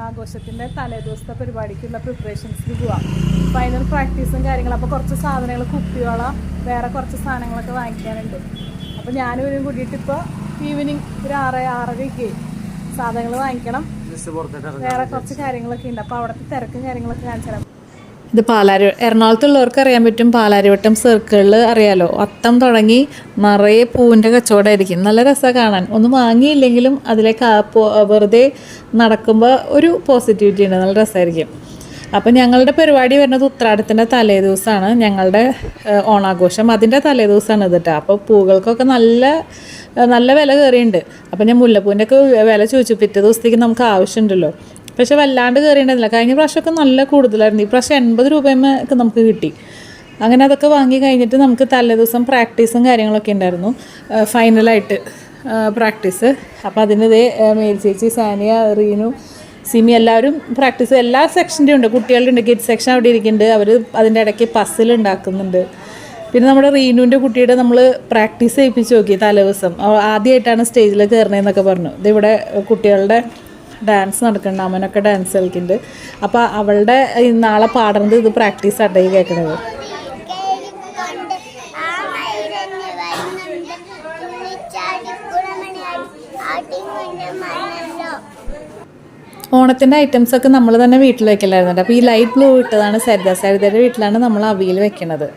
ഓണാഘോഷത്തിൻ്റെ തലേദിവസത്തെ പരിപാടിക്കുള്ള പ്രിപ്പറേഷൻസിന് പോവാം. ഫൈനൽ പ്രാക്ടീസും കാര്യങ്ങളും. അപ്പോൾ കുറച്ച് സാധനങ്ങൾ, കുപ്പിയോള, വേറെ കുറച്ച് സാധനങ്ങളൊക്കെ വാങ്ങിക്കാനുണ്ട്. അപ്പോൾ ഞാനും ഇവരും കൂടിയിട്ട് ഇപ്പോൾ ഈവനിങ് ഒരു 6:30 സാധനങ്ങൾ വാങ്ങിക്കണം. വേറെ കുറച്ച് കാര്യങ്ങളൊക്കെ ഉണ്ട്. അപ്പോൾ അവിടുത്തെ തിരക്കും കാര്യങ്ങളൊക്കെ കാണിച്ചു തരാം. ഇത് എറണാകുളത്തുള്ളവർക്ക് അറിയാൻ പറ്റും. പാലാരിവട്ടം സർക്കിളിൽ അറിയാലോ, അത്തം തുടങ്ങി നിറയെ പൂവിൻ്റെ കച്ചവടമായിരിക്കും. നല്ല രസമാണ് കാണാൻ. ഒന്നും വാങ്ങിയില്ലെങ്കിലും അതിലേക്ക് വെറുതെ നടക്കുമ്പോൾ ഒരു പോസിറ്റിവിറ്റി ഉണ്ട്, നല്ല രസമായിരിക്കും. അപ്പം ഞങ്ങളുടെ പരിപാടി വരുന്നത് ഉത്രാടത്തിൻ്റെ തലേ ദിവസമാണ്, ഞങ്ങളുടെ ഓണാഘോഷം അതിൻ്റെ തലേ ദിവസമാണ് ഇത് കേട്ടോ. അപ്പോൾ പൂക്കൾക്കൊക്കെ നല്ല വില കയറിയുണ്ട്. അപ്പം ഞാൻ മുല്ലപ്പൂവിൻ്റെ ഒക്കെ വില ചോദിച്ചു. പിറ്റേ ദിവസത്തേക്ക് നമുക്ക് ആവശ്യമുണ്ടല്ലോ. പക്ഷെ വല്ലാണ്ട് കയറിയിട്ടുണ്ടായിരുന്നില്ല. കഴിഞ്ഞ പ്രാവശ്യമൊക്കെ നല്ല കൂടുതലായിരുന്നു. ഈ പ്രാവശ്യം 80 രൂപയൊക്കെ നമുക്ക് കിട്ടി. അങ്ങനെ അതൊക്കെ വാങ്ങി കഴിഞ്ഞിട്ട് നമുക്ക് തലേ ദിവസം പ്രാക്ടീസും കാര്യങ്ങളൊക്കെ ഉണ്ടായിരുന്നു, ഫൈനലായിട്ട് പ്രാക്ടീസ്. അപ്പോൾ അതിനിതേ മേൽ ചേച്ചി, സാനിയ, റീനു, സിമി എല്ലാവരും പ്രാക്ടീസ് എല്ലാ സെക്ഷൻ്റെ ഉണ്ട്. കുട്ടികളുടെ ഉണ്ട്, കിഡ്സ് സെക്ഷൻ അവിടെ ഇരിക്കുന്നുണ്ട്. അവർ അതിൻ്റെ ഇടയ്ക്ക് പസിൽ ഉണ്ടാക്കുന്നുണ്ട്. പിന്നെ നമ്മുടെ റീനുവിൻ്റെ കുട്ടിയുടെ നമ്മൾ പ്രാക്ടീസ് ചെയ്യിപ്പിച്ച് നോക്കി തലേ ദിവസം. ആദ്യമായിട്ടാണ് സ്റ്റേജിൽ കയറണതെന്നൊക്കെ പറഞ്ഞു. ഇതിവിടെ കുട്ടികളുടെ ഡാൻസ് നടക്കുന്നുണ്ട്, അമ്മനൊക്കെ ഡാൻസ് കളിക്കുന്നുണ്ട്. അപ്പോൾ അവളുടെ നാളെ പാടുന്നത് ഇത് പ്രാക്ടീസ് ആയിട്ടായി കേൾക്കണത്. ഓണത്തിൻ്റെ ഐറ്റംസൊക്കെ നമ്മൾ തന്നെ വീട്ടിൽ വെക്കലായിരുന്നുണ്ട്. അപ്പോൾ ഈ ലൈറ്റ് ബ്ലൂ ഇട്ടതാണ് സരിതയുടെ വീട്ടിലാണ് നമ്മൾ അവിയൽ വെക്കണത്.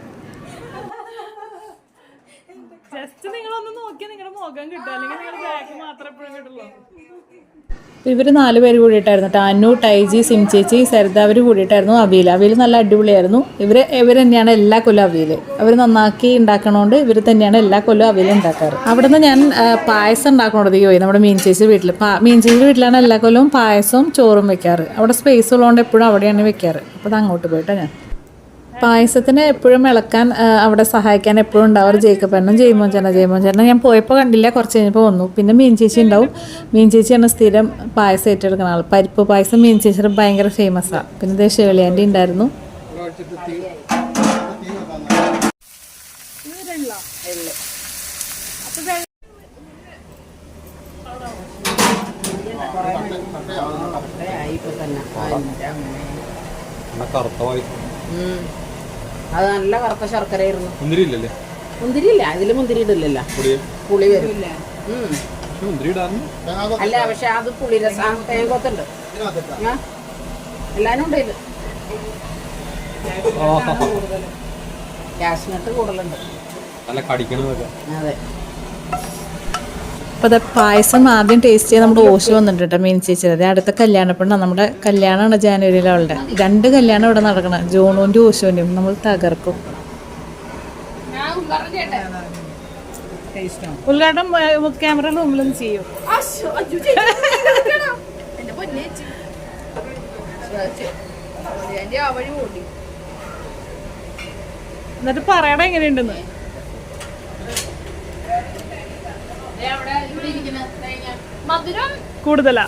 ഇവർ 4 പേര് കൂടിയിട്ടായിരുന്നു കേട്ടോ. അന്നു, ടൈജി, സിം ചേച്ചി, സരിത അവർ കൂടിയിട്ടായിരുന്നു അവിയൽ നല്ല അടിപൊളിയായിരുന്നു. ഇവർ തന്നെയാണ് എല്ലാ കൊല്ലം അവിയൽ അവർ നന്നാക്കി ഉണ്ടാക്കണോണ്ട് ഇവർ തന്നെയാണ് എല്ലാ കൊല്ലം അവിയൽ ഉണ്ടാക്കാറ്. അവിടെ നിന്ന് ഞാൻ പായസം ഉണ്ടാക്കണോണ്ട് നമ്മുടെ മീൻ ചേച്ചി വീട്ടിലാണ് എല്ലാ കൊല്ലവും പായസവും ചോറും വെക്കാറ്. അവിടെ സ്പേസ് ഉള്ളതുകൊണ്ട് എപ്പോഴും അവിടെയാണ് വെക്കാറ്. അപ്പോൾ അത് അങ്ങോട്ട് പോയിട്ടാണ് ഞാൻ പായസത്തിന് എപ്പോഴും ഇളക്കാൻ അവിടെ സഹായിക്കാൻ എപ്പോഴും ഉണ്ടാവും ജേക്കപ്പനും ജയ്മോൻ ചേട്ടൻ. ഞാൻ പോയപ്പോൾ കണ്ടില്ല, കുറച്ച് കഴിഞ്ഞപ്പോൾ വന്നു. പിന്നെ മീൻ ചേച്ചി ഉണ്ടാവും. മീൻ ചേച്ചിയാണ് സ്ഥിരം പായസം ഏറ്റെടുക്കുന്ന ആൾ. പരിപ്പ് പായസം മീൻ ചേച്ചിയുടെ ഭയങ്കര ഫേമസാണ്. പിന്നെ ദേ ഷേളിയാൻ്റെ ഉണ്ടായിരുന്നു. അത് നല്ല കറുത്ത ശർക്കരയായിരുന്നു. മുന്തിരിയില്ല, അതില് മുന്തിരി ഇടില്ലല്ലോ, പുളി വരും. അല്ല, പക്ഷെ അത് പുളി രസം തേങ്ങോത്തുണ്ട്, എല്ലാരും ഉണ്ട് ഇതില്. കാഷ്നട്ട് കൂടുതലുണ്ട്. അതെ. അപ്പോൾ അത് പായസം ആദ്യം ടേസ്റ്റ് ചെയ്യാൻ നമ്മുടെ ഓശ് വന്നിട്ടുണ്ട് കേട്ടോ, മീൻ ചേച്ചി. അതെ, അടുത്ത കല്യാണപ്പെണ്ണ നമ്മുടെ കല്യാണമാണ് ജാനുവരിയിൽ. അവളുടെ 2 കല്യാണം ഇവിടെ നടക്കണം, ജോണുവിൻ്റെ ഓശുവിൻ്റെയും. നമ്മൾ തകർക്കും. ഉദ്ഘാടനം ക്യാമറയുടെ മുമ്പിലൊന്നും ചെയ്യും. എന്നിട്ട് പറയണം എങ്ങനെയുണ്ടെന്ന്. കൂടുതലാ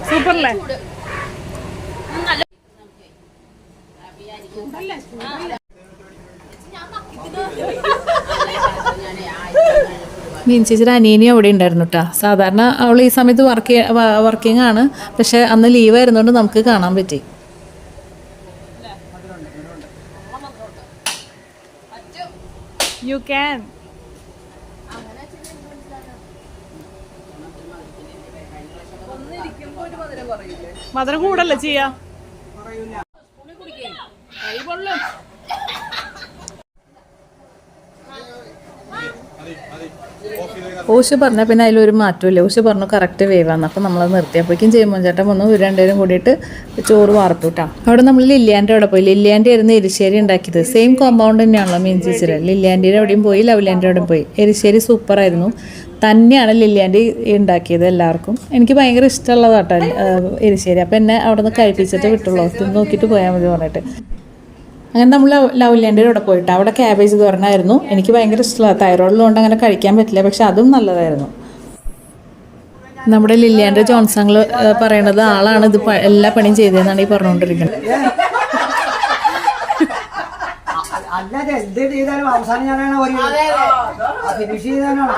സൂപ്പറല്ലേ? മീൻ ചേച്ചിയുടെ അനിയനും അവിടെ ഉണ്ടായിരുന്നു കേട്ടോ. സാധാരണ അവൾ ഈ സമയത്ത് വർക്കിംഗ് ആണ്, പക്ഷെ അന്ന് ലീവ് ആയിരുന്നുകൊണ്ട് നമുക്ക് കാണാൻ പറ്റി. You can. മധുരം കൂടല്ലേ ചെയ്യാ? ഓശ് പറഞ്ഞാൽ പിന്നെ അതിലൊരു മാറ്റമില്ല. ഓശ് പറഞ്ഞു കറക്റ്റ് വേവാന്ന്. അപ്പം നമ്മളത് നിർത്തിയപ്പോഴേക്കും ചെയ്യുമ്പോൾ ചേട്ടൻ വന്നു. 2 പേരും കൂടിയിട്ട് ചോറ് വാർത്തു കേട്ടോ. അവിടെ നമ്മൾ ലില്ലിയാൻ്റെ അവിടെ പോയി. ലില്ലിയാൻ്റെ ആയിരുന്നു എരിശ്ശേരി ഉണ്ടാക്കിയത്. സെയിം കോമ്പൗണ്ട് തന്നെയാണല്ലോ മീൻ ചേച്ചിയുടെ. ലില്ലിയാൻ്റെ അവിടെയും പോയി, ലവ്ലിയാൻ്റെ അവിടെയും പോയി. എരിശ്ശേരി സൂപ്പറായിരുന്നു. തന്നെയാണ് ലില്ലിയാൻ്റെ ഉണ്ടാക്കിയത് എല്ലാവർക്കും. എനിക്ക് ഭയങ്കര ഇഷ്ടമുള്ളതാട്ടോ എരിശ്ശേരി. അപ്പം എന്നെ അവിടെ നിന്ന് കഴിപ്പിച്ചിട്ട് വിട്ടുള്ളൂ, തിന്ന് നോക്കിയിട്ട് പോയാൽ മതി പറഞ്ഞിട്ട്. അങ്ങനെ നമ്മൾ ലവ്ലിയാൻ്റെ അവിടെ പോയിട്ട് അവിടെ ക്യാബേജ് തോരനായിരുന്നു. എനിക്ക് ഭയങ്കര ഇഷ്ടമാണ്. തൈറോയിഡുള്ളതുകൊണ്ട് അങ്ങനെ കഴിക്കാൻ പറ്റില്ല, പക്ഷെ അതും നല്ലതായിരുന്നു. നമ്മുടെ ലില്ലിയാൻ്റെ ജോൺസങ്ങൾ പറയണത് ആളാണ് ഇത് എല്ലാ പണിയും ചെയ്തതെന്നാണ് ഈ പറഞ്ഞുകൊണ്ടിരിക്കുന്നത്. അല്ല എന്ത് ചെയ്താലും അവസാനം ഞാനാണ് ഫിനിഷ് ചെയ്താലാണ്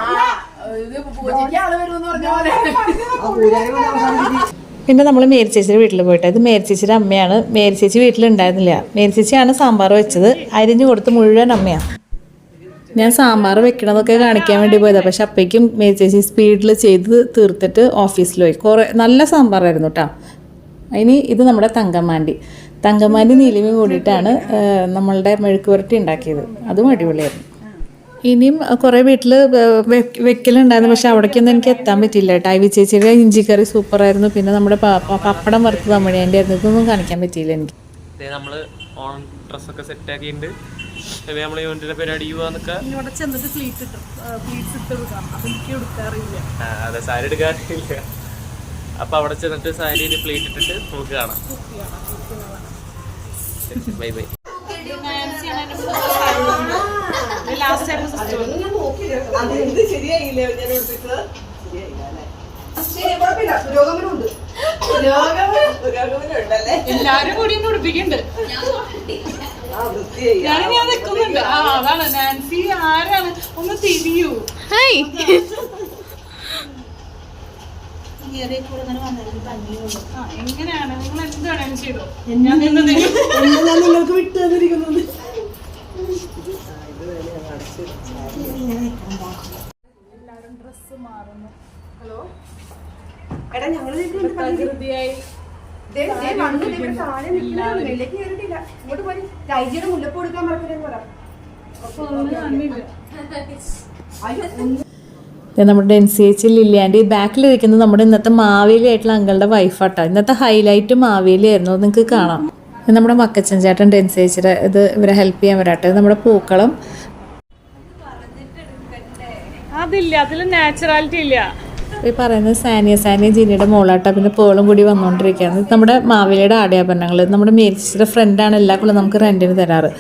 പിന്നെ നമ്മൾ മേരി ചേച്ചിയുടെ വീട്ടിൽ പോയിട്ട് ഇത് മേരി ചേച്ചിയുടെ അമ്മയാണ്. മേരി ചേച്ചി വീട്ടിലുണ്ടായിരുന്നില്ല. മേരി ചേച്ചിയാണ് സാമ്പാർ വെച്ചത്. അരിഞ്ഞു കൊടുത്ത് മുഴുവൻ അമ്മയാണ്. ഞാൻ സാമ്പാർ വെക്കണതൊക്കെ കാണിക്കാൻ വേണ്ടി പോയതാണ്. പക്ഷെ അപ്പോഴേക്കും മേരി ചേച്ചി സ്പീഡിൽ ചെയ്ത് തീർത്തിട്ട് ഓഫീസിൽ പോയി. കുറേ നല്ല സാമ്പാറായിരുന്നു കേട്ടോ. ഇനി ഇത് നമ്മുടെ തങ്കമാൻ്റെ നീലിമയും കൂടിയിട്ടാണ് നമ്മളുടെ മെഴുക്ക് പുരട്ടി ഉണ്ടാക്കിയത്. അതും അടിപൊളിയായിരുന്നു. ഇനിയും കുറേ വീട്ടിൽ വെക്കലുണ്ടായിരുന്നു. പക്ഷെ അവിടേക്കൊന്നും എനിക്ക് എത്താൻ പറ്റിയില്ല കേട്ടോ. ഐവി ചേച്ചിയുടെ ഇഞ്ചിക്കറി സൂപ്പറായിരുന്നു. പിന്നെ നമ്മുടെ പപ്പടം വറുത്ത് തമിഴേൻ്റെ ആയിരുന്നു. ഇതൊന്നും കാണിക്കാൻ പറ്റിയില്ല എനിക്ക്. നമ്മൾ ഓൺ ഡ്രസ്സൊക്കെ സെറ്റാക്കിയിട്ടുണ്ട്. നമ്മൾ യൂണിറ്റിന്റെ പരിപാടി പോവാന്നൊക്കെ അതെ സാരി എടുക്കാറില്ല. അപ്പൊ അവിടെ ചെന്നിട്ട് സാരി പ്ലേറ്റ് ഇട്ടിട്ട് നമുക്ക് കാണാം. Bye bye. എല്ലാരും കൂടി ഒന്ന് ഉടുപ്പിക്കുന്നുണ്ട്. ഞാൻ നിൽക്കുന്നുണ്ട്. അതാണ് നാൻസി. ആരാണ് ഒന്ന് തിരിയൂ. എങ്ങനെയാണ് നിങ്ങൾ എന്ത് വേണേലും ചെയ്തോ. ഞാൻ നിങ്ങൾക്ക് വിട്ടു തന്നിരിക്കുന്നത്. എല്ലാരും ഡ്രസ് മാറുന്നു. ഹലോ എടാ ഞങ്ങള് പ്രകൃതിയായി നമ്മുടെ ഡെൻസിയേച്ചി ലില്ലിയാൻ്റെ ബാക്കിലിരിക്കുന്നത് നമ്മുടെ ഇന്നത്തെ മാവേലി ആയിട്ടുള്ള അങ്കിളുടെ വൈഫാട്ടോ. ഇന്നത്തെ ഹൈലൈറ്റ് മാവേലി ആയിരുന്നു. നിങ്ങൾക്ക് കാണാം. നമ്മുടെ മക്കച്ചൻ ചേട്ടൻ ഡെൻസിയേച്ചിയുടെ ഇത് ഇവരെ ഹെൽപ്പ് ചെയ്യാൻ വരാട്ടെ. നമ്മുടെ പൂക്കളം അതില്ല, അതിൽ നാച്ചുറാലിറ്റി ഇല്ല. ഈ പറയുന്നത് സാനിയ ജിനിയുടെ മോളാട്ടോ. പിന്നെ പേളും കൂടി വന്നുകൊണ്ടിരിക്കുകയാണ്. നമ്മുടെ മാവേലിയുടെ ആടയാഭരണങ്ങൾ. നമ്മുടെ മേരിച്ചിയുടെ ഫ്രണ്ടാണ് എല്ലാ കൊല്ലം നമുക്ക് റെൻറ്റിന് തരാറ്.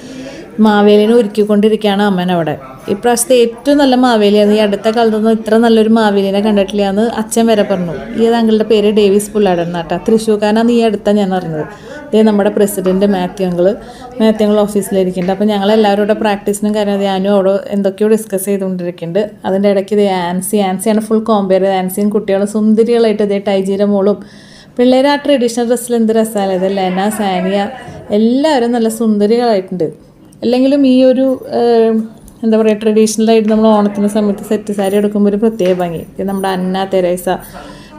മാവേലിനെ ഒരുക്കിക്കൊണ്ടിരിക്കുകയാണ് അമ്മൻ അവിടെ. ഇപ്രാവശ്യത്തെ ഏറ്റവും നല്ല മാവേലിയാണ്. ഈ അടുത്ത കാലത്തൊന്നും ഇത്ര നല്ലൊരു മാവേലിനെ കണ്ടിട്ടില്ല എന്ന് അച്ഛൻ വരെ പറഞ്ഞു. ഈ താങ്കളുടെ പേര് ഡേവിസ് പുല്ലാടൻ കേട്ടോ. തൃശ്ശൂർക്കാരാണ് ഈ അടുത്ത ഞാൻ അറിഞ്ഞത്. ഇതേ നമ്മുടെ പ്രസിഡന്റ് മാത്യു അങ്കിൾ ഓഫീസിലിരിക്കുന്നുണ്ട്. അപ്പോൾ ഞങ്ങളെല്ലാവരും ഇവിടെ പ്രാക്ടീസിനും കാര്യം ഞാനും അവിടെ എന്തൊക്കെയോ ഡിസ്കസ് ചെയ്തുകൊണ്ടിരിക്കുന്നുണ്ട്. അതിൻ്റെ ഇടയ്ക്ക് ഇത് ആൻസിയാണ് ഫുൾ കോമ്പയർ ചെയ്ത്. ആൻസിയും കുട്ടികളും സുന്ദരികളായിട്ട് ഇതേ ടൈജീര മോളും പിള്ളേർ ആ ട്രഡീഷണൽ ഡ്രസ്സിൽ എന്ത് രസമല്ലേ. ഇത് ലെന സാനിയ എല്ലാവരും നല്ല സുന്ദരികളായിട്ടുണ്ട്. അല്ലെങ്കിലും ഈ ഒരു എന്താ പറയുക ട്രഡീഷണലായിട്ട് നമ്മൾ ഓണത്തിൻ്റെ സമയത്ത് സെറ്റ് സാരി എടുക്കുമ്പോൾ ഒരു പ്രത്യേക ഭംഗി. നമ്മുടെ അന്ന തെരേസ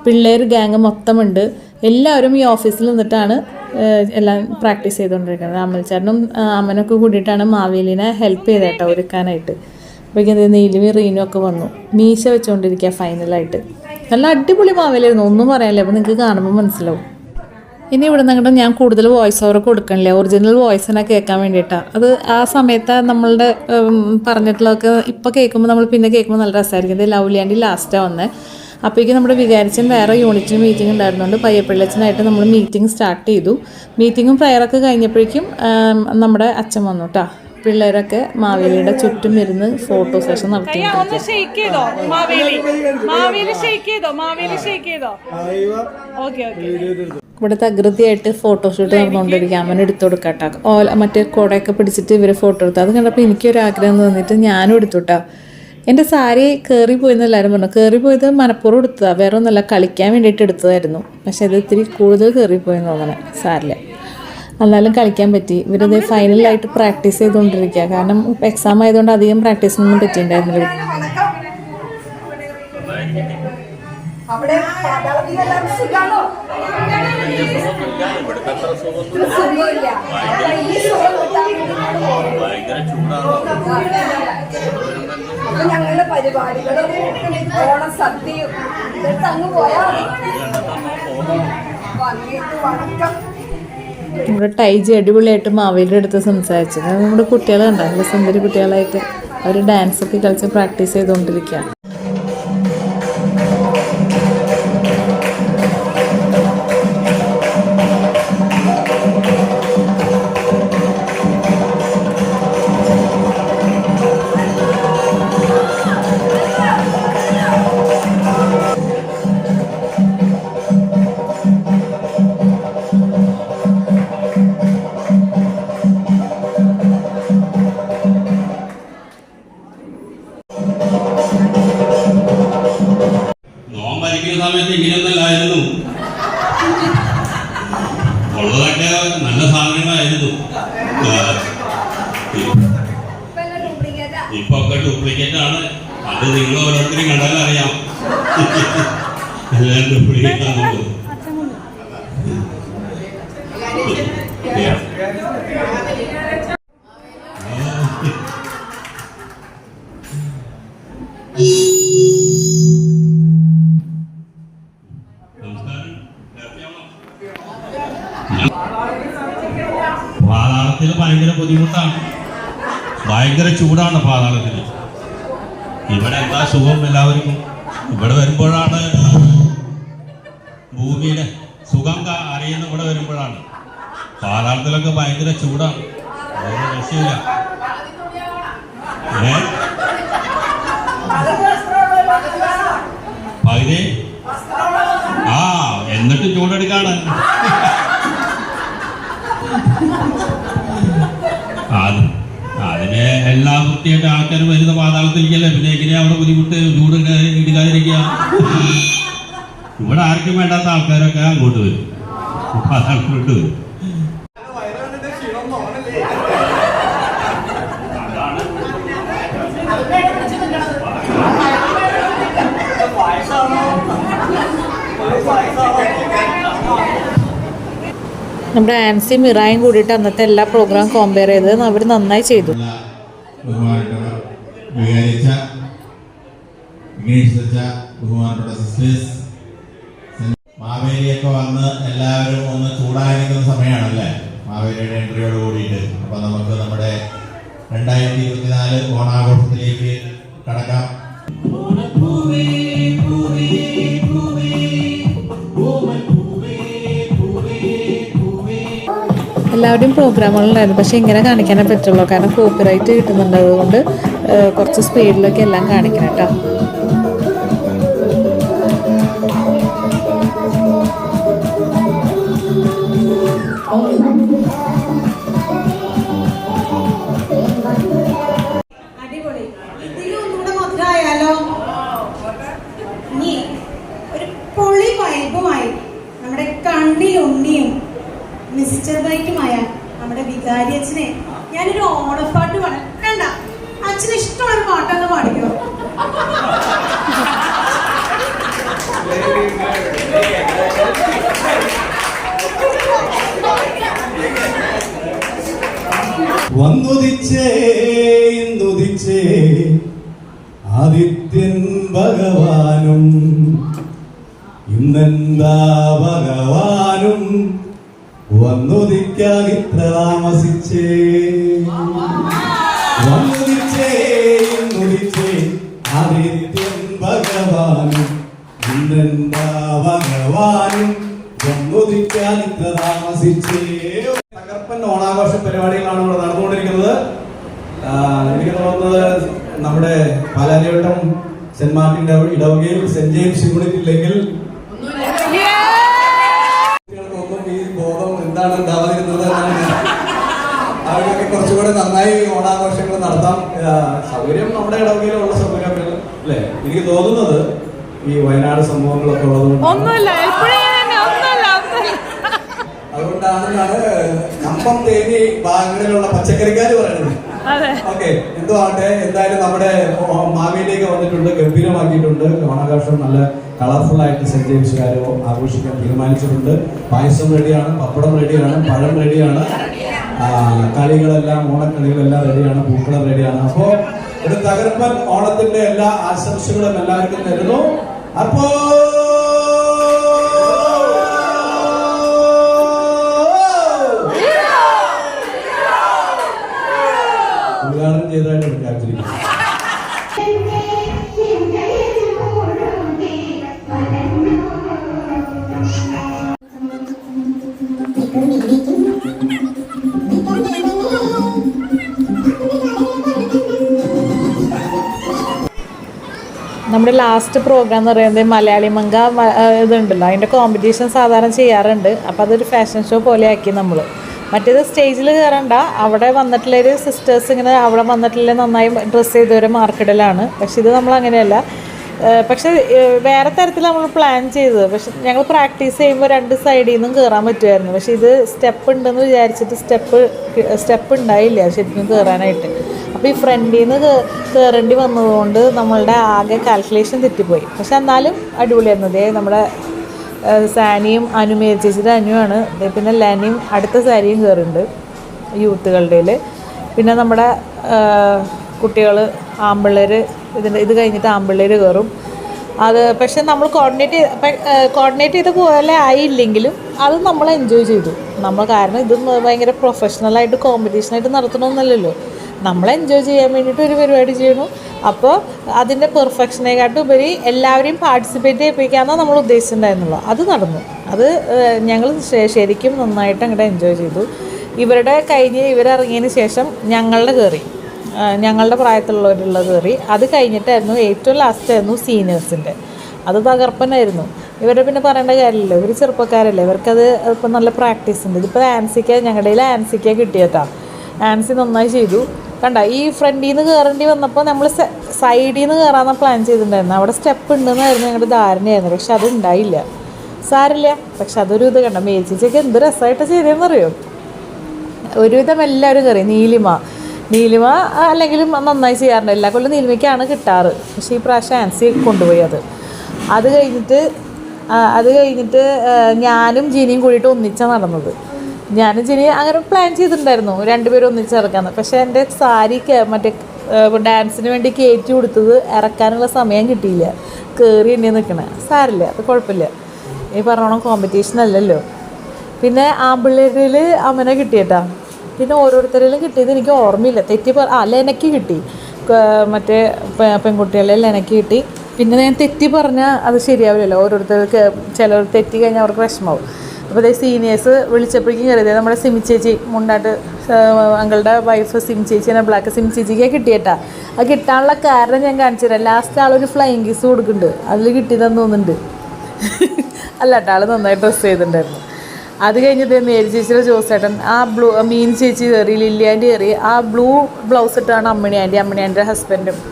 പിള്ളേർ ഗ്യാങ് മൊത്തമുണ്ട്. എല്ലാവരും ഈ ഓഫീസിൽ നിന്നിട്ടാണ് എല്ലാം പ്രാക്ടീസ് ചെയ്തുകൊണ്ടിരിക്കുന്നത്. അമൽച്ചാരനും അമ്മനൊക്കെ കൂടിയിട്ടാണ് മാവേലിനെ ഹെൽപ്പ് ചെയ്തേട്ടോ ഒരുക്കാനായിട്ട്. അപ്പോഴേക്കും നീലിമി റീനും ഒക്കെ വന്നു. മീശ വെച്ചുകൊണ്ടിരിക്കുക ഫൈനലായിട്ട്. നല്ല അടിപൊളി മാവേലിയായിരുന്നു. ഒന്നും പറയാനില്ല. അപ്പോൾ നിങ്ങൾക്ക് കാണുമ്പോൾ മനസ്സിലാവും. ഇനി ഇവിടെ നിന്നിട്ട് ഞാൻ കൂടുതൽ വോയിസ് ഓവർ കൊടുക്കണില്ല. ഒറിജിനൽ വോയിസിനെ കേൾക്കാൻ വേണ്ടിയിട്ടാണ്. അത് ആ സമയത്ത് നമ്മളുടെ പറഞ്ഞിട്ടുള്ളതൊക്കെ ഇപ്പോൾ കേൾക്കുമ്പോൾ നമ്മൾ പിന്നെ കേൾക്കുമ്പോൾ നല്ല രസമായിരിക്കും. ഇത് ലവ്ലിയാൻ്റെ ലാസ്റ്റാണ് വന്നത്. അപ്പോഴേക്കും നമ്മുടെ വികാരിച്ചൻ വേറെ യൂണിറ്റിന് മീറ്റിംഗ് ഉണ്ടായിരുന്നുകൊണ്ട് പയ്യപ്പിള്ളച്ചനായിട്ട് നമ്മൾ മീറ്റിംഗ് സ്റ്റാർട്ട് ചെയ്തു. മീറ്റിങ്ങും പ്രയറൊക്കെ കഴിഞ്ഞപ്പോഴേക്കും നമ്മുടെ അച്ഛൻ വന്നു കേട്ടോ. പിള്ളേരൊക്കെ മാവേലിയുടെ ചുറ്റും ഇരുന്ന് ഫോട്ടോ സെഷൻ നടത്തി. ഇവിടെ തകൃതിയായിട്ട് ഫോട്ടോഷൂട്ട് നടന്നുകൊണ്ടിരിക്കുക. അമ്മൻ എടുത്തു കൊടുക്കാട്ടോ. മറ്റേ കുടയൊക്കെ പിടിച്ചിട്ട് ഇവർ ഫോട്ടോ എടുത്തു. അത് കണ്ടപ്പോൾ എനിക്കൊരാഗ്രഹം തോന്നിയിട്ട് ഞാനും എടുത്തുട്ടാ. എൻ്റെ സാരി കയറിപ്പോയെന്ന് എല്ലാവരും പറഞ്ഞു. കയറിപ്പോയത് മനപ്പുറം എടുത്തതാണ്, വേറെ ഒന്നല്ല, കളിക്കാൻ വേണ്ടിയിട്ട് എടുത്തതായിരുന്നു. പക്ഷെ അത് ഇത്തിരി കൂടുതൽ കയറിപ്പോയെന്ന് തോന്നണേ. സാരില്ല, എന്നാലും കളിക്കാൻ പറ്റി. ഇവരത് ഫൈനലായിട്ട് പ്രാക്ടീസ് ചെയ്തുകൊണ്ടിരിക്കുക. കാരണം എക്സാം ആയതുകൊണ്ട് അധികം പ്രാക്ടീസിനൊന്നും പറ്റിയിട്ടുണ്ടായിരുന്നില്ല. ഞങ്ങളുടെ പരിപാടികളും ഓണസദ്യയും അങ്ങ് പോയാൽ വണക്കം. നമ്മുടെ ടൈജി അടിപൊളിയായിട്ട് മാവേലിയുടെ അടുത്ത് സംസാരിച്ചത്. നമ്മുടെ കുട്ടികൾ കണ്ടോ, സുന്ദരി കുട്ടികളായിട്ട് അവർ ഡാൻസൊക്കെ കളിച്ച് പ്രാക്ടീസ് ചെയ്തുകൊണ്ടിരിക്കുക. നോമ്പരിക്കുന്ന സമയത്ത് ഇങ്ങനെയൊന്നല്ലായിരുന്നു, ഉള്ളതൊക്കെ നല്ല സാധനങ്ങളായിരുന്നു. ഇപ്പൊ ഒക്കെ ഡ്യൂപ്ലിക്കേറ്റ് ആണ്. അത് നിങ്ങൾ ഓരോരുത്തരും കണ്ടാലും അറിയാം, എല്ലാം ഡ്യൂപ്ലിക്കേറ്റ് ആണുള്ളത്. പാതാളത്തിൽ ഭയങ്കര ബുദ്ധിമുട്ടാണ്, ഭയങ്കര ചൂടാണ് പാതാളത്തിൽ. ഇവിടെ എന്താ സുഖം എല്ലാവർക്കും. ഇവിടെ വരുമ്പോഴാണ് ഭൂമിയിലെ സുഖം അറിയുന്ന, ഇവിടെ വരുമ്പോഴാണ്. പാതാളത്തിലൊക്കെ ഭയങ്കര ചൂടാണ്, ഒരു രക്ഷയില്ല. പകുതി എന്നിട്ട് ചൂടെടുക്കാണ്. അതിന് എല്ലാ വൃത്തിയായിട്ട് ആൾക്കാർ വരുന്ന പാതാളത്തിലേക്കല്ലേ, പിന്നെ എങ്ങനെയാ അവിടെ ബുദ്ധിമുട്ട് ചൂട് ഇടുകാതിരിക്കുക. ഇവിടെ ആർക്കും വേണ്ടാത്ത ആൾക്കാരൊക്കെ അങ്ങോട്ട് വരും, പാതാളത്തിലോട്ട് വരും. നമ്മുടെ ആൻസി മിറായും കൂടിയിട്ട് അന്നത്തെ എല്ലാ പ്രോഗ്രാം കമ്പയർ ചെയ്ത് അവർ നന്നായി ചെയ്തു. മാവേലിയൊക്കെ വന്ന് എല്ലാവരും ഒന്ന് ചൂടായിരിക്കുന്ന സമയമാണല്ലേ, മാവേലിയുടെ എൻട്രിയോട് കൂടിയിട്ട്. അപ്പൊ നമുക്ക് നമ്മുടെ 2024 ഓണാഘോഷത്തിലേക്ക് കടക്കാം. എല്ലാവരുടെയും പ്രോഗ്രാമുകളുണ്ടായിരുന്നു, പക്ഷേ ഇങ്ങനെ കാണിക്കാനേ പറ്റുള്ളൂ, കാരണം കോപ്പിറൈറ്റ് കിട്ടുന്നുണ്ട്. അതുകൊണ്ട് കുറച്ച് സ്പീഡിലൊക്കെ എല്ലാം കാണിക്കണം കേട്ടോ. അടിപൊളി. ഇതിലൊന്നുകൂടെ മധുരമായാലോ? ഇനി ഒരു പൊളി വൈബുമായി നമ്മുടെ കണ്ണിലുണ്ണിയും മിസ്റ്റർ ബൈക്കുമായ നമ്മുടെ വികാരി അച്ഛനെ ഞാനൊരു ഓണപ്പാട്ട് പാടാം. വേണ്ട, അച്ഛന് ഇഷ്ടമുള്ളൊരു പാട്ടൊന്ന് പാടിക്കോ. വന്നുദിച്ചേ ഇന്ദുദിച്ചേ ആദിത്യൻ ഭഗവാനും, ഇന്നെന്താ ഭഗവാനും വന്നുദിക്കാൻ ഇത്ര താമസിച്ചേ. വന്നുദിച്ചേ ഇന്ദുദിച്ചേ ആദിത്യൻ ഭഗവാനും, ഇന്നെന്താ ഭഗവാനും വന്നുദിക്കാൻ ഇത്ര താമസിച്ചേ. തകർപ്പൻ ഓണാഘോഷ പരിപാടികളാണ് ഇവിടെ നടന്നുകൊണ്ടിരിക്കുന്നത്. എനിക്ക് തോന്നുന്നത് നമ്മുടെ പാലാരിവട്ടം സെന്റ് മാർട്ടിന്റെ ഇടവകയിൽ സെന്റ് ജെയിംസ് യൂണിറ്റ് ഇല്ലെങ്കിൽ ഈ ബോധം എന്താണ് ഉണ്ടാവാതിരുന്നത്. അവരൊക്കെ കുറച്ചുകൂടെ നന്നായി ഓണാഘോഷങ്ങൾ നടത്താം. സൗകര്യം നമ്മുടെ ഇടവകയിലുള്ള സൗകര്യങ്ങൾ അല്ലേ. എനിക്ക് തോന്നുന്നത് ഈ വയനാട് സംഭവങ്ങളൊക്കെ ഉള്ളതുകൊണ്ട് അതുകൊണ്ടാണെന്നാണ് കമ്പം തേനി ഭാഗങ്ങളിലുള്ള പച്ചക്കറിക്കാർ പറയുന്നത്. ഓക്കെ, എന്തോ ആട്ടെ, എന്തായാലും നമ്മുടെ മാവേലിയൊക്കെ വന്നിട്ടുണ്ട്, ഗംഭീരമാക്കിയിട്ടുണ്ട്. ഓണാഘോഷം നല്ല കളർഫുൾ ആയിട്ട് സെന്റ് ജെയിംസുകാർ ആഘോഷിക്കാൻ തീരുമാനിച്ചിട്ടുണ്ട്. പായസം റെഡിയാണ്, പപ്പടം റെഡിയാണ്, പഴം റെഡിയാണ്, കളികളെല്ലാം ഓണക്കളികളെല്ലാം റെഡിയാണ്, പൂക്കളം റെഡിയാണ്. അപ്പോ ഒരു തകർപ്പൻ ഓണത്തിന്റെ എല്ലാ ആശംസകളും എല്ലാവർക്കും തരുന്നു. അപ്പോ ഉദ്ഘാടനം ചെയ്തതായിട്ട് പ്രഖ്യാപിച്ചിരിക്കുന്നു. നമ്മുടെ ലാസ്റ്റ് പ്രോഗ്രാം എന്ന് പറയുന്നത് മലയാളി മങ്ക ഇതുണ്ടല്ലോ, അതിൻ്റെ കോമ്പറ്റീഷൻ സാധാരണ ചെയ്യാറുണ്ട്. അപ്പോൾ അതൊരു ഫാഷൻ ഷോ പോലെ ആക്കി നമ്മൾ. മറ്റേത് സ്റ്റേജിൽ കയറണ്ട, അവിടെ വന്നിട്ടുള്ളൊരു സിസ്റ്റേഴ്സ് ഇങ്ങനെ അവിടെ വന്നിട്ടുള്ള നന്നായി ഡ്രസ്സ് ചെയ്തവരെ മാർക്കിടലാണ്. പക്ഷെ ഇത് നമ്മളങ്ങനെയല്ല. പക്ഷെ വേറെ തരത്തിൽ നമ്മൾ പ്ലാൻ ചെയ്തത്. പക്ഷെ ഞങ്ങൾ പ്രാക്ടീസ് ചെയ്യുമ്പോൾ 2 സൈഡിൽ നിന്നും കയറാൻ പറ്റുമായിരുന്നു. പക്ഷെ ഇത് സ്റ്റെപ്പ് ഉണ്ടെന്ന് വിചാരിച്ചിട്ട് സ്റ്റെപ്പ് ഉണ്ടായില്ല ശരിക്കും കയറാനായിട്ട്. അപ്പോൾ ഈ ഫ്രണ്ടിൽ നിന്ന് കയറേണ്ടി വന്നതുകൊണ്ട് നമ്മളുടെ ആകെ കാൽക്കുലേഷൻ തെറ്റിപ്പോയി. പക്ഷെ എന്നാലും അടിപൊളിയായിരുന്നു. നമ്മുടെ സാനിയും അനുമേ ചേച്ചിയുടെ അനുവാണ്. പിന്നെ ലാനിയും അടുത്ത സാരിയും കയറുന്നുണ്ട് യൂത്തുകളുടെ. പിന്നെ നമ്മുടെ കുട്ടികൾ ആമ്പിള്ളേർ ഇത് കഴിഞ്ഞിട്ട് ആമ്പിള്ളേർ കയറും. അത് പക്ഷെ നമ്മൾ കോർഡിനേറ്റ് ചെയ്ത് പോലെ ആയില്ലെങ്കിലും അത് നമ്മൾ എൻജോയ് ചെയ്തു. നമ്മൾ കാരണം ഇത് ഭയങ്കര പ്രൊഫഷണലായിട്ട് കോമ്പറ്റീഷനായിട്ട് നടത്തണമെന്നല്ലല്ലോ, നമ്മൾ എൻജോയ് ചെയ്യാൻ വേണ്ടിയിട്ട് ഒരു പരിപാടി ചെയ്യണു. അപ്പോൾ അതിൻ്റെ പെർഫെക്ഷനേക്കാട്ടും ഉപരി എല്ലാവരെയും പാർട്ടിസിപ്പേറ്റ് ചെയ്യിപ്പിക്കാമെന്നാണ് നമ്മൾ ഉദ്ദേശിച്ചിട്ടുണ്ടായിരുന്നുള്ളൂ. അത് നടന്നു. അത് ഞങ്ങൾ ശരിക്കും നന്നായിട്ട് അങ്ങോട്ട് എൻജോയ് ചെയ്തു. ഇവരുടെ കഴിഞ്ഞ് ഇവരിറങ്ങിയതിന് ശേഷം ഞങ്ങളുടെ പ്രായത്തിലുള്ളവരുള്ളത് കയറി. അത് കഴിഞ്ഞിട്ടായിരുന്നു ഏറ്റവും ലാസ്റ്റായിരുന്നു സീനിയേഴ്സിൻ്റെ. അത് തകർപ്പനായിരുന്നു. ഇവരുടെ പിന്നെ പറയേണ്ട കാര്യമില്ല, ഇവർ ചെറുപ്പക്കാരല്ലേ, ഇവർക്കത് ഇപ്പം നല്ല പ്രാക്ടീസ് ഉണ്ട്. ഇതിപ്പോൾ ഞങ്ങളുടെ ആൻസിക്ക കിട്ടിയതാ. ആൻസി നന്നായി ചെയ്തു. കണ്ട ഈ ഫ്രണ്ടിൽ നിന്ന് കയറേണ്ടി വന്നപ്പോൾ നമ്മൾ സൈഡിൽ നിന്ന് കയറാമെന്ന് പ്ലാൻ ചെയ്തിട്ടുണ്ടായിരുന്നു. അവിടെ സ്റ്റെപ്പ് ഉണ്ടെന്നായിരുന്നു ഞങ്ങളുടെ ധാരണയായിരുന്നു. പക്ഷെ അത് ഉണ്ടായില്ല. സാരില്ല. പക്ഷെ അതൊരു ഇത് കണ്ട മേച്ചിച്ചൊക്കെ എന്ത് രസമായിട്ട് ചെയ്തതെന്നറിയോ. ഒരുവിധം എല്ലാവരും കയറി. നീലിമ അല്ലെങ്കിലും നന്നായി ചെയ്യാറുണ്ട്. എല്ലാ കൊല്ലം നീലിമയ്ക്കാണ് കിട്ടാറ്. പക്ഷേ ഈ പ്രാവശ്യം ആൻസി കൊണ്ടുപോയി അത് കഴിഞ്ഞിട്ട് ഞാനും ജിനിയും കൂടിയിട്ട് ഒന്നിച്ചാണ് നടന്നത്. ഞാനും ജിനി അങ്ങനെ പ്ലാൻ ചെയ്തിട്ടുണ്ടായിരുന്നു 2 പേരും ഒന്നിച്ചിറക്കാന്ന്. പക്ഷേ എൻ്റെ സാരി മറ്റേ ഡാൻസിന് വേണ്ടി കയറ്റി കൊടുത്തത് ഇറക്കാനുള്ള സമയം കിട്ടിയില്ല. കയറി എന്നെ നിൽക്കണേ. സാരില്ല, അത് കുഴപ്പമില്ല. ഈ പറഞ്ഞോണം കോമ്പറ്റീഷൻ അല്ലല്ലോ. പിന്നെ ആമ്പിള്ളേരിൽ അമ്മനെ കിട്ടിയേട്ടാ. പിന്നെ ഓരോരുത്തരിലും കിട്ടിയത് എനിക്ക് ഓർമ്മയില്ല. ലെനക്ക് കിട്ടി, മറ്റേ പെൺകുട്ടികളെ ലെനക്ക് കിട്ടി. പിന്നെ ഞാൻ തെറ്റി പറഞ്ഞാൽ അത് ശരിയാവില്ലല്ലോ. ഓരോരുത്തർക്ക് ചിലർ തെറ്റി കഴിഞ്ഞാൽ അവർക്ക് വിഷമാവും. അപ്പോൾ അതേ സീനിയേഴ്സ് വിളിച്ചപ്പോഴേക്കും കയറിയത് നമ്മുടെ സിമി ചേച്ചി മുണ്ടാട്ട് അങ്കളുടെ വൈഫ് സിമി ചേച്ചിനെ ബ്ലാക്ക് സിമി ചേച്ചിക്ക് കിട്ടിയേട്ടാ. അത് കിട്ടാനുള്ള കാരണം ഞാൻ കാണിച്ചു തരാം. ലാസ്റ്റ് ആളൊരു ഫ്ലൈയിങ് കിസ് കൊടുക്കുന്നുണ്ട്. അതിൽ കിട്ടിയതെന്ന് തോന്നുന്നുണ്ട്. അല്ലാട്ടോ, ആൾ നന്നായി ഡ്രസ്സ് ചെയ്തിട്ടുണ്ടായിരുന്നു. അത് കഴിഞ്ഞിട്ട് മേരി ചേച്ചിയുടെ ജോസേട്ടൻ ബ്ലൂ മീൻ ചേച്ചി കയറി, ലില്ലിയാൻ്റെ കയറി. ബ്ലൂ ബ്ലൗസ് ഇട്ടാണ് അമ്മണി ആൻറ്റിയുടെ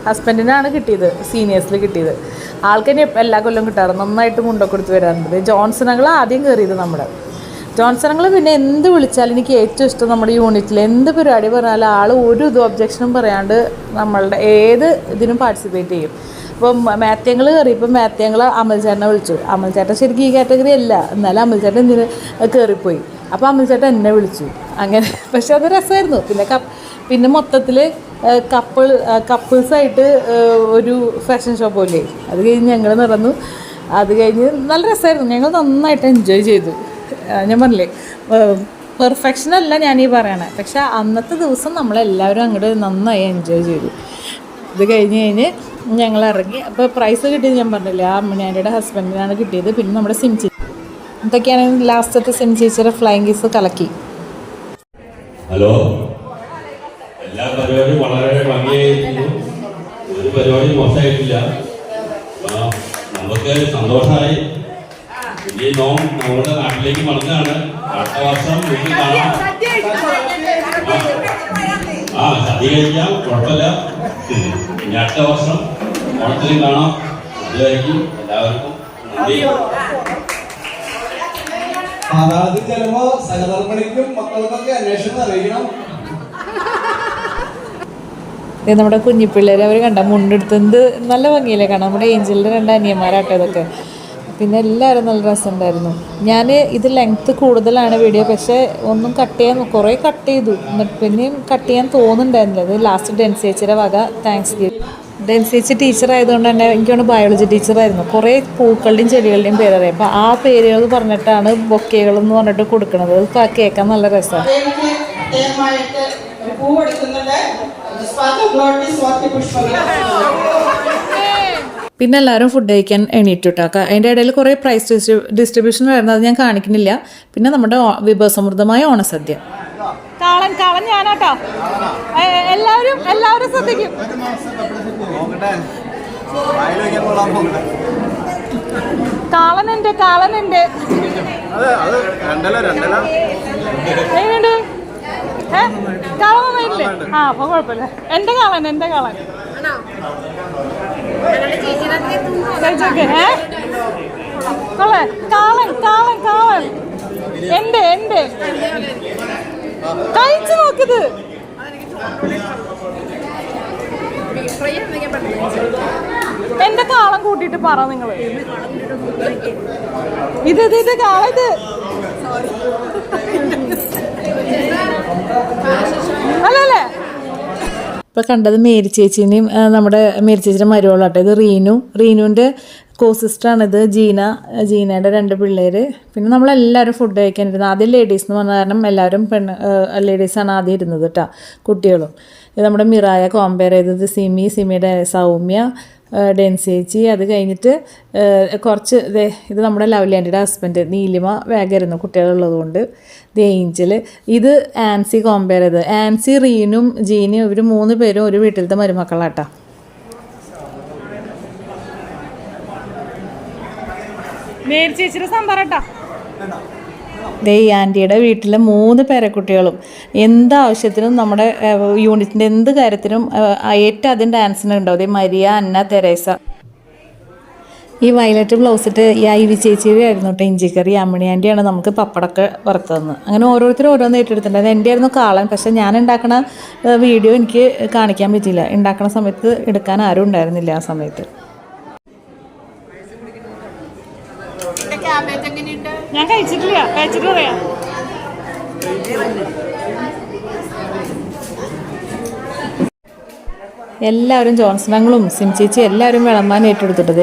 ഹസ്ബൻഡിനാണ് കിട്ടിയത്, സീനിയേഴ്സിൽ കിട്ടിയത്. ആൾക്കെന്നെ എല്ലാ കൊല്ലം കിട്ടാറ്. നന്നായിട്ട് മുണ്ടൊക്കെ കൊടുത്ത് വരാറുണ്ട്. ജോൺസണങ്ങൾ ആദ്യം കയറിയത് നമ്മുടെ ജോൺസണങ്ങൾ. പിന്നെ എന്ത് വിളിച്ചാലും എനിക്ക് ഏറ്റവും ഇഷ്ടം നമ്മുടെ യൂണിറ്റിൽ എന്ത് പരിപാടി പറഞ്ഞാലും ആൾ ഒരു ഒബ്ജക്ഷനും പറയാണ്ട് നമ്മളുടെ ഏത് ഇതിനും പാർട്ടിസിപ്പേറ്റ് ചെയ്യും. ഇപ്പോൾ മാത്യങ്ങൾ കയറി. ഇപ്പം മാത്യങ്ങൾ അമൽചേട്ടനെ വിളിച്ചു. അമൽചേട്ടൻ ശരിക്കും ഈ കാറ്റഗറി അല്ല, എന്നാലും അമൽചേട്ടൻ എന്തിന് കയറിപ്പോയി. അപ്പോൾ അമൽചേട്ടൻ എന്നെ വിളിച്ചു. അങ്ങനെ പക്ഷെ അത് രസമായിരുന്നു. പിന്നെ മൊത്തത്തിൽ കപ്പിൾസായിട്ട് ഒരു ഫാഷൻ ഷോ പോലെ അത് കഴിഞ്ഞ് ഞങ്ങൾ നടന്നു. അത് കഴിഞ്ഞ് നല്ല രസമായിരുന്നു. ഞങ്ങൾ നന്നായിട്ട് എൻജോയ് ചെയ്തു. ഞാൻ പറഞ്ഞില്ലേ, പെർഫെക്ഷൻ അല്ല ഞാനീ പറയണേ. പക്ഷെ അന്നത്തെ ദിവസം നമ്മളെല്ലാവരും അങ്ങോട്ട് നന്നായി എൻജോയ് ചെയ്തു. ഇത് കഴിഞ്ഞ് ഞങ്ങൾ ഇറങ്ങി. അപ്പോൾ പ്രൈസ് കിട്ടിയത് ഞാൻ പറഞ്ഞില്ലേ, അമ്മണിയാൻ്റെ ഹസ്ബൻഡിനാണ് കിട്ടിയത്. പിന്നെ നമ്മുടെ സിം ചേച്ചി, ഇതൊക്കെയാണ് ലാസ്റ്റത്തെ സിം ചേച്ചിയുടെ ഫ്ലൈങ് കിസ് കലക്കി. ഹലോ, എല്ലാ പരിപാടിയും വളരെ ഭംഗിയായിരുന്നു. ഒരു പരിപാടി മോശമായിട്ടില്ല. നമുക്ക് സന്തോഷമായി. ഇനി നമ്മുടെ നാട്ടിലേക്ക് മടങ്ങാണ്. അടുത്ത വർഷം വീട്ടിൽ കാണാം. സദ്യ കഴിക്കാം, കുഴപ്പമില്ല. ഇനി അടുത്ത വർഷം ഓണത്തിന് കാണാം. അതുവരെയും എല്ലാവർക്കും നന്ദി. പാതാളത്തിൽ ചെല്ലുമ്പോ സഹധർമ്മിണിക്കും മക്കൾക്കൊക്കെ അന്വേഷണം അറിയിക്കണം. നമ്മുടെ കുഞ്ഞിപ്പിള്ളേർ അവർ കണ്ട മുണ്ടെടുത്തത് നല്ല ഭംഗിയില്ലേ കാണാം. നമ്മുടെ ഏഞ്ചലിൻ്റെ 2 അനിയന്മാരാട്ടോ ഇതൊക്കെ. പിന്നെ എല്ലാവരും നല്ല രസമുണ്ടായിരുന്നു. ഞാൻ ഇത് ലെങ്ത്ത് കൂടുതലാണ് വീഡിയോ, പക്ഷേ ഒന്നും കുറേ കട്ട് ചെയ്തു. എന്നിട്ട് പിന്നെയും കട്ട് ചെയ്യാൻ തോന്നുന്നുണ്ടായിരുന്നില്ല. അത് ലാസ്റ്റ് ഡെൻസ് ചേച്ചിയുടെ വക താങ്ക്സ് ഗിവ്. ഡെൻസ് ചേച്ചി ടീച്ചറായതുകൊണ്ട് തന്നെ എനിക്കാണ് ബയോളജി ടീച്ചറായിരുന്നു. കുറേ പൂക്കളുടെയും ചെടികളുടെയും പേരറിയാം. അപ്പോൾ ആ പേരുകൾ പറഞ്ഞിട്ടാണ് ബൊക്കേകളെന്ന് പറഞ്ഞിട്ട് കൊടുക്കുന്നത്. അത് കേൾക്കാൻ നല്ല രസമാണ്. പിന്നെ എല്ലാവരും ഫുഡ് കഴിക്കാൻ എണീറ്റു കേട്ടോ. അതിൻ്റെ ഇടയിൽ കുറേ പ്രൈസ് ഡിസ്ട്രിബ്യൂഷൻ വരുന്നത് അത് ഞാൻ കാണിക്കുന്നില്ല. പിന്നെ നമ്മുടെ വിഭവസമൃദ്ധമായ ഓണസദ്യ. കാളൻ ഞാനാട്ടോ. എല്ലാവരും ശ്രദ്ധിക്കും. കാളനുണ്ട്. എങ്ങനെയുണ്ട്? കാളൻ നന്നായിട്ടില്ലേ? ആ അപ്പൊ കുഴപ്പമില്ല. എന്റെ കാളൻ ചേച്ചിയൊക്കെ കാളൻ എന്റെ കഴിച്ചു നോക്കിയത്. എന്റെ കാളം കൂട്ടിട്ട് പറ നിങ്ങള്. ഇത് കാള ഇത് അല്ലല്ലേ. ഇപ്പൊ കണ്ടത് മേരി ചേച്ചീനെയും നമ്മുടെ മേരി ചേച്ചിയുടെ മരുവളാട്ടെ. ഇത് റീനുവിന്റെ കോസിസ്റ്ററാണിത്. ജീനയുടെ 2 പിള്ളേര്. പിന്നെ നമ്മളെല്ലാവരും ഫുഡ് കഴിക്കാനിരുന്നത്. ആദ്യം ലേഡീസ് എന്ന് പറഞ്ഞ കാരണം എല്ലാവരും ലേഡീസാണ് ആദ്യം ഇരുന്നത് കേട്ടോ, കുട്ടികളും. ഇത് നമ്മുടെ മിറായ കോമ്പയർ ചെയ്തത് സിമിയുടെ സൗമ്യ, ഡെൻസി ചേച്ചി. അത് കഴിഞ്ഞിട്ട് കുറച്ച് ഇത് നമ്മുടെ ലവ്ലി ആൻറ്റിയുടെ ഹസ്ബൻഡ് നീലിമ വേഗമായിരുന്നു കുട്ടികളുള്ളത് കൊണ്ട്. ഇത് ഏഞ്ചൽ. ഇത് ആൻസി കോമ്പയർ ചെയ്തത്. ആൻസി, റീനും ജീനും ഇവർ 3 പേരും ഒരു വീട്ടിലത്തെ മരുമക്കളാട്ടാ. മേരി ചേച്ചിയുടെ സംഭാരട്ടാ. ഈ ആൻറ്റിയുടെ വീട്ടിലെ 3 പേരക്കുട്ടികളും എന്താവശ്യത്തിനും നമ്മുടെ യൂണിറ്റിൻ്റെ എന്ത് കാര്യത്തിനും ഏറ്റവും ആദ്യം ഡാൻസിന് ഉണ്ടാവും. മരിയ, അന്ന, തെരേസ. ഈ വയലറ്റ് ബ്ലൗസിട്ട് ഈ ഐവി ചേച്ചിയുടെ ആയിരുന്നു കേട്ടോ ഇഞ്ചിക്കറി. അമ്മിണി ആൻറ്റിയാണ് നമുക്ക് പപ്പടമൊക്കെ വറുത്ത് തന്നത്. അങ്ങനെ ഓരോരുത്തരും ഓരോന്ന് ഏറ്റെടുത്തിട്ടുണ്ട്. എൻ്റെ ആയിരുന്നു കാളൻ. പക്ഷേ ഞാൻ ഉണ്ടാക്കണ വീഡിയോ എനിക്ക് കാണിക്കാൻ പറ്റിയില്ല. ഉണ്ടാക്കണ സമയത്ത് എടുക്കാൻ ആരും ഉണ്ടായിരുന്നില്ല ആ സമയത്ത്. ഞാൻ കഴിച്ചിട്ട് പറയാം. എല്ലാവരും ജോൺസണങ്ങളും സിം ചേച്ചി എല്ലാവരും വിളമ്പാൻ ഏറ്റെടുത്തിട്ടത്.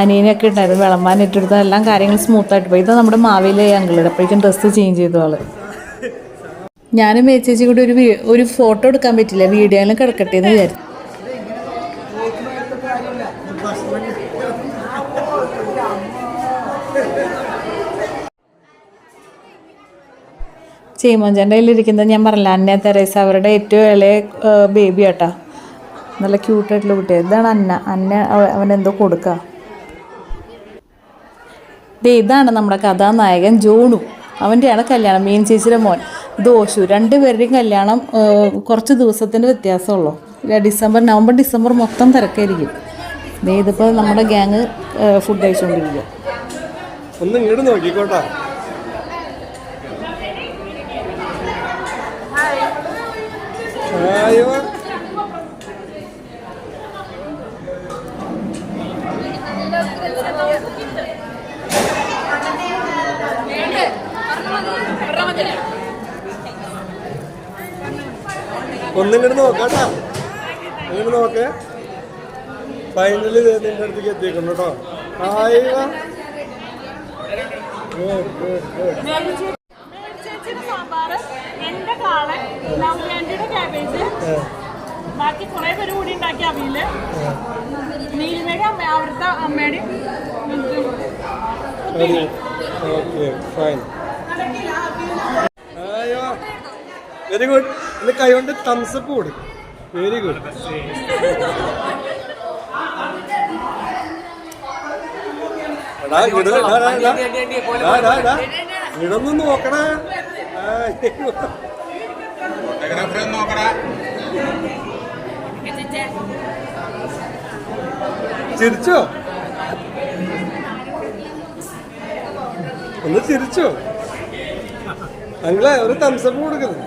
അനീനയൊക്കെ ഉണ്ടായിരുന്നു വിളമ്പാൻ ഏറ്റെടുത്ത. എല്ലാം കാര്യങ്ങൾ സ്മൂത്തായിട്ട് പോയി. ഇത് നമ്മുടെ മാവേലി അങ്കിളുടെ. അപ്പോഴേക്കും ഡ്രസ്സ് ചേഞ്ച് ചെയ്തു ആള്. ഞാനും മേരി ചേച്ചി കൂടി ഒരു ഫോട്ടോ എടുക്കാൻ പറ്റില്ല, വീഡിയോയിലും കിടക്കട്ടെ എന്ന് വിചാരിച്ചു. ചീമോഞ്ചൻ്റെ കയ്യിലിരിക്കുന്നത് ഞാൻ പറഞ്ഞില്ല, അന്ന തെരേസ അവരുടെ ഏറ്റവും ഇളയ ബേബി ആട്ടാ. നല്ല ക്യൂട്ടായിട്ടുള്ള കുട്ടിയാണ്. ഇതാണ് അന്ന അവനെന്തോ കൊടുക്കുക. ഇതാണ് നമ്മുടെ കഥാനായകൻ ജോണു. അവൻ്റെയാണ് കല്യാണം. മീൻ ചേച്ചിയുടെ മോൻ ദോഷു. 2 പേരുടെയും കല്യാണം കുറച്ച് ദിവസത്തിൻ്റെ വ്യത്യാസമുള്ളൂ. നവംബർ ഡിസംബർ മൊത്തം തിരക്കായിരിക്കും. ഇതിപ്പോൾ നമ്മുടെ ഗ്യാങ് ഫുഡ് കഴിച്ചുകൊണ്ടിരിക്കുക. ഒന്ന് ഇങ്ങോട്ട് നോക്കിക്കോട്ടാ. ഒന്നിങ്ങോട്ട് നോക്കാട്ടാ. ഇങ്ങോട്ട് നോക്കേ. ഫൈനലി നിന്റെ അടുത്തേക്ക് എത്തിക്കണം കേട്ടോ. ബാക്കി കുറെ പേര് കൂടി ഉണ്ടാക്കി അവിയില് നീലിമയുടെ അവിടുത്തെ അമ്മയുടെയും. Very good. ഇത് കൈകൊണ്ട് തംസപ്പ് കൊടുക്കും. Very good. ഇടൊന്നും നോക്കണേ. ചിരിച്ചോ? ഒന്ന് ചിരിച്ചോ? അങ്ങളെ ഒരു തംസപ്പ് കൊടുക്കുന്നു.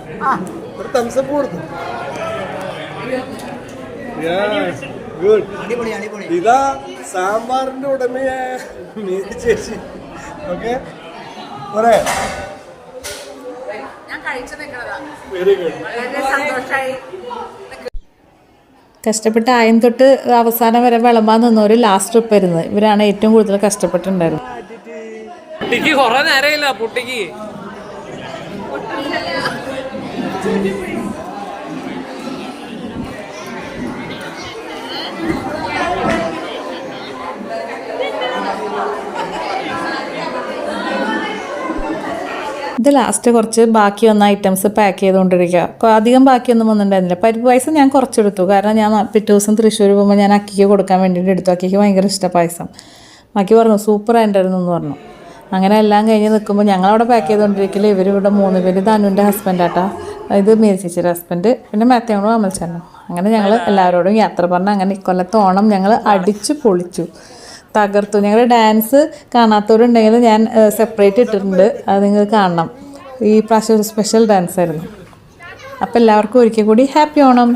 ഒരു തംസപ്പ് കൊടുത്തു. ഗുഡ്. ഇതാ സാമ്പാറിന്റെ ഉടമയായ മേരി ചേച്ചി. ഓക്കെ, പറയാ. Very good. കഷ്ടപ്പെട്ട് ആയം തൊട്ട് അവസാനം വരെ വിളമ്പാൻ നിന്നവർ ലാസ്റ്റ് ട്രിപ്പ് വരുന്നത് ഇവരാണ് ഏറ്റവും കൂടുതൽ കഷ്ടപ്പെട്ടിട്ടുണ്ടായിരുന്നത്. പുട്ടിക്ക് കുറെ നേരമില്ല. പുട്ടിക്ക് ഇത് ലാസ്റ്റ് കുറച്ച് ബാക്കി വന്ന ഐറ്റംസ് പാക്ക് ചെയ്തുകൊണ്ടിരിക്കുക. അധികം ബാക്കിയൊന്നും വന്നിട്ടുണ്ടായിരുന്നില്ല. പരിപ്പ് പായസം ഞാൻ കുറച്ചെടുത്തു. കാരണം ഞാൻ പിറ്റേ ദിവസം തൃശ്ശൂർ പോകുമ്പോൾ ഞാൻ അക്കിക്ക് കൊടുക്കാൻ വേണ്ടിയിട്ട് എടുത്തു. അക്കിക്ക് ഭയങ്കര ഇഷ്ടം പായസം. ബാക്കി പറഞ്ഞു സൂപ്പർ ആയിട്ടുണ്ടായിരുന്നു എന്ന് പറഞ്ഞു. അങ്ങനെ എല്ലാം കഴിഞ്ഞ് നിൽക്കുമ്പോൾ ഞങ്ങളവിടെ പാക്ക് ചെയ്തുകൊണ്ടിരിക്കൽ ഇവരിവിടെ 3 പേര് ധനുവിൻ്റെ ഹസ്ബൻഡാട്ടാ, ഇത് മേരി ചേച്ചിയുടെ ഹസ്ബൻഡ്, പിന്നെ മാത്യാവണും അമൽച്ചേട്ടനും. അങ്ങനെ ഞങ്ങൾ എല്ലാവരോടും യാത്ര പറഞ്ഞ് അങ്ങനെ ഇക്കൊല്ലത്തെ ഓണം ഞങ്ങൾ അടിച്ചു പൊളിച്ചു, തകർത്തു. ഞങ്ങളുടെ ഡാൻസ് കാണാത്തവരുണ്ടെങ്കിൽ ഞാൻ സെപ്പറേറ്റ് ഇട്ടിട്ടുണ്ട്, അത് നിങ്ങൾ കാണണം. ഈ പ്രാവശ്യം ഒരു സ്പെഷ്യൽ ഡാൻസ് ആയിരുന്നു. അപ്പോൾ എല്ലാവർക്കും ഒരിക്കൽ കൂടി ഹാപ്പി ഓണം.